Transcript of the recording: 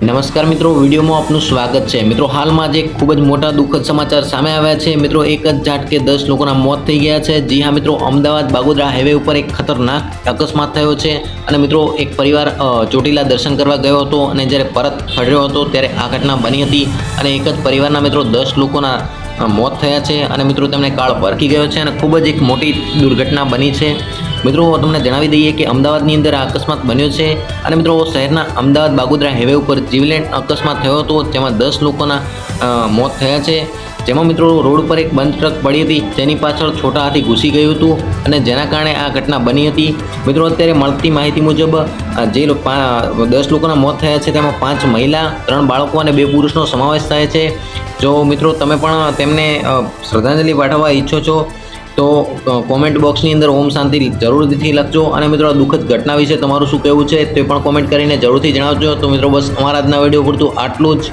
નમસ્કાર મિત્રો, વિડીયોમાં આપનું સ્વાગત છે। મિત્રો, હાલમાં જે ખૂબ જ મોટા દુઃખદ સમાચાર સામે આવ્યા છે। મિત્રો, એક જ ઝાટકે 10 લોકોના મોત થઈ ગયા છે। જી હા મિત્રો, અમદાવાદ બાગોદરા હાઈવે ઉપર એક ખતરનાક અકસ્માત થયો છે અને મિત્રો એક પરિવાર ચોટીલા દર્શન કરવા ગયો હતો અને જ્યારે પરત ફર્યો હતો ત્યારે આ ઘટના બની હતી અને એક જ પરિવારના મિત્રો 10 લોકોના મોત થયા છે અને મિત્રો તેમને કાળ પરખી ગયો છે અને ખૂબ જ એક મોટી દુર્ઘટના બની છે। મિત્રો, તમને જણાવી દઈએ કે અમદાવાદની અંદર આ અકસ્માત બન્યો છે અને મિત્રો શહેરના અમદાવાદ બાગોદરા હાઈવે ઉપર જીવલેણ અકસ્માત થયો હતો, જેમાં 10 લોકોના મોત થયા છે। જેમાં મિત્રો રોડ પર એક બંધ ટ્રક પડી હતી, જેની પાછળ છોટા હાથી ઘૂસી ગયું હતું અને જેના કારણે આ ઘટના બની હતી। મિત્રો, અત્યારે મળતી માહિતી મુજબ જે 10 લોકોના મોત થયા છે તેમાં 5 મહિલા, 3 બાળકો અને 2 પુરુષનો સમાવેશ થાય છે। જો મિત્રો તમે પણ તેમને શ્રદ્ધાંજલિ પાઠવવા ઈચ્છો છો તો કોમેન્ટ બોક્સની અંદર ઓમ શાંતિ જરૂરથી લખજો અને મિત્રો આ દુઃખદ ઘટના વિશે તમારું શું કહેવું છે તે પણ કોમેન્ટ કરીને જરૂરથી જણાવજો। તો મિત્રો બસ અમારા આજના વિડીયો પૂરતું આટલું જ।